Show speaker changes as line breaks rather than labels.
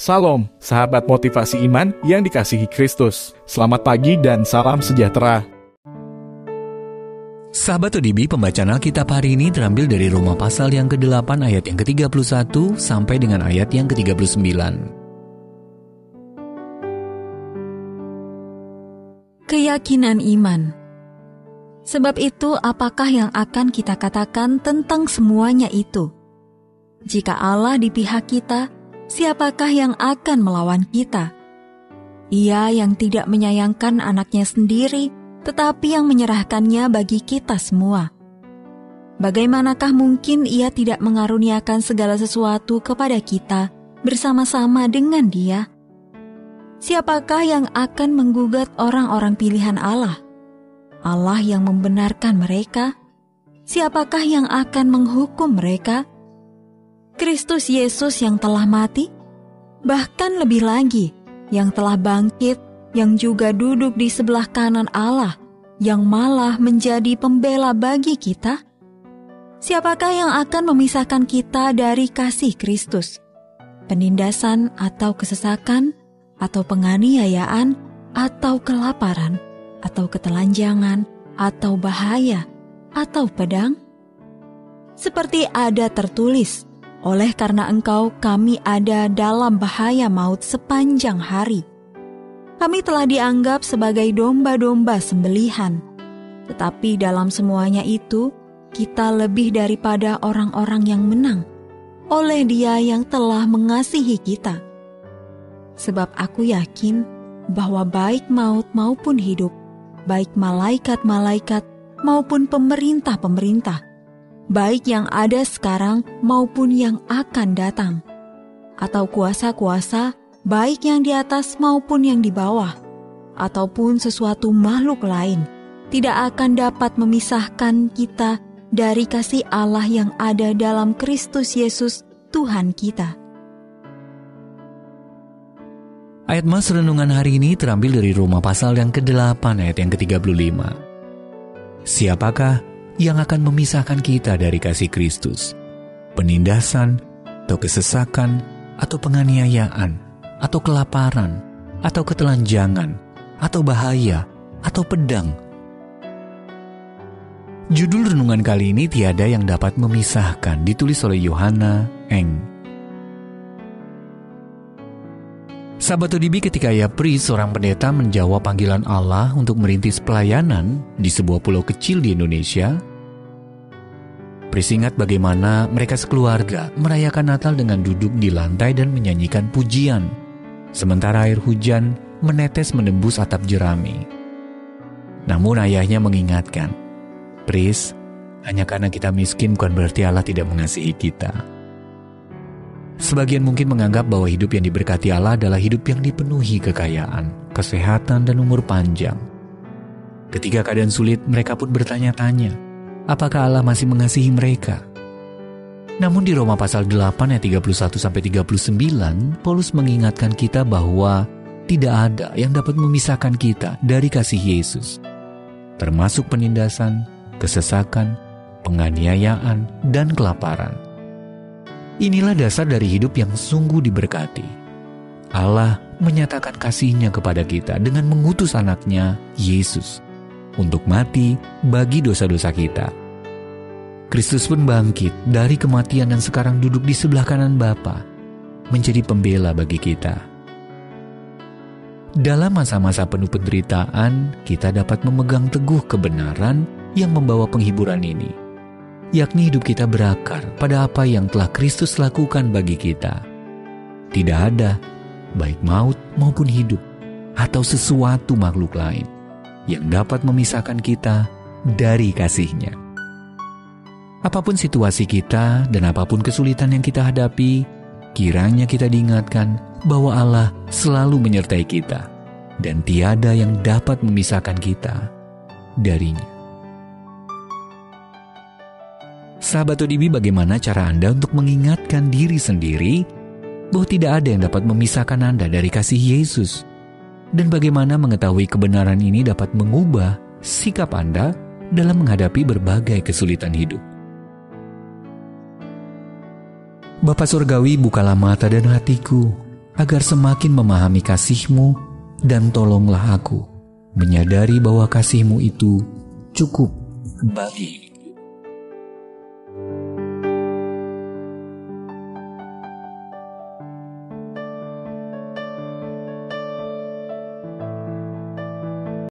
Salam, sahabat motivasi iman yang dikasihi Kristus. Selamat pagi dan salam sejahtera.
Sahabat ODB, pembacaan Alkitab hari ini terambil dari Roma pasal yang ke-8 ayat yang ke-31 sampai dengan ayat yang ke-39.
Keyakinan iman. Sebab itu, apakah yang akan kita katakan tentang semuanya itu? Jika Allah di pihak kita, siapakah yang akan melawan kita? Ia yang tidak menyayangkan anaknya sendiri, tetapi yang menyerahkannya bagi kita semua. Bagaimanakah mungkin ia tidak mengaruniakan segala sesuatu kepada kita bersama-sama dengan Dia? Siapakah yang akan menggugat orang-orang pilihan Allah? Allah yang membenarkan mereka? Siapakah yang akan menghukum mereka? Kristus Yesus yang telah mati? Bahkan lebih lagi, yang telah bangkit, yang juga duduk di sebelah kanan Allah, yang malah menjadi pembela bagi kita? Siapakah yang akan memisahkan kita dari kasih Kristus? Penindasan atau kesesakan, atau penganiayaan, atau kelaparan, atau ketelanjangan, atau bahaya, atau pedang? Seperti ada tertulis, oleh karena engkau kami ada dalam bahaya maut sepanjang hari. Kami telah dianggap sebagai domba-domba sembelihan, tetapi dalam semuanya itu, kita lebih daripada orang-orang yang menang, oleh Dia yang telah mengasihi kita. Sebab aku yakin bahwa baik maut maupun hidup, baik malaikat-malaikat maupun pemerintah-pemerintah, baik yang ada sekarang maupun yang akan datang, atau kuasa-kuasa, baik yang di atas maupun yang di bawah, ataupun sesuatu makhluk lain, tidak akan dapat memisahkan kita dari kasih Allah yang ada dalam Kristus Yesus, Tuhan kita.
Ayat mas renungan hari ini terambil dari Roma pasal yang ke-8 ayat yang ke-35. Siapakah yang akan memisahkan kita dari kasih Kristus? Penindasan, atau kesesakan, atau penganiayaan, atau kelaparan, atau ketelanjangan, atau bahaya, atau pedang. Judul renungan kali ini tiada yang dapat memisahkan, ditulis oleh Yohana Eng. Sahabat ODB, ketika Yapri, seorang pendeta, menjawab panggilan Allah untuk merintis pelayanan di sebuah pulau kecil di Indonesia, Pris ingat bagaimana mereka sekeluarga merayakan Natal dengan duduk di lantai dan menyanyikan pujian, sementara air hujan menetes menembus atap jerami. Namun ayahnya mengingatkan, Pris, hanya karena kita miskin bukan berarti Allah tidak mengasihi kita. Sebagian mungkin menganggap bahwa hidup yang diberkati Allah adalah hidup yang dipenuhi kekayaan, kesehatan, dan umur panjang. Ketika keadaan sulit, mereka pun bertanya-tanya, apakah Allah masih mengasihi mereka? Namun di Roma pasal 8 ayat 31-39, Paulus mengingatkan kita bahwa tidak ada yang dapat memisahkan kita dari kasih Yesus, termasuk penindasan, kesesakan, penganiayaan, dan kelaparan. Inilah dasar dari hidup yang sungguh diberkati. Allah menyatakan kasih-Nya kepada kita dengan mengutus anaknya, Yesus, untuk mati bagi dosa-dosa kita. Kristus pun bangkit dari kematian dan sekarang duduk di sebelah kanan Bapa, menjadi pembela bagi kita. Dalam masa-masa penuh penderitaan, kita dapat memegang teguh kebenaran yang membawa penghiburan ini, yakni hidup kita berakar pada apa yang telah Kristus lakukan bagi kita. Tidak ada, baik maut maupun hidup, atau sesuatu makhluk lain, yang dapat memisahkan kita dari kasih-Nya. Apapun situasi kita dan apapun kesulitan yang kita hadapi, kiranya kita diingatkan bahwa Allah selalu menyertai kita, dan tiada yang dapat memisahkan kita darinya. Sahabat ODB, bagaimana cara Anda untuk mengingatkan diri sendiri bahwa tidak ada yang dapat memisahkan Anda dari kasih Yesus? Dan bagaimana mengetahui kebenaran ini dapat mengubah sikap Anda dalam menghadapi berbagai kesulitan hidup? Bapa Surgawi, bukalah mata dan hatiku, agar semakin memahami kasih-Mu, dan tolonglah aku menyadari bahwa kasih-Mu itu cukup bagiku.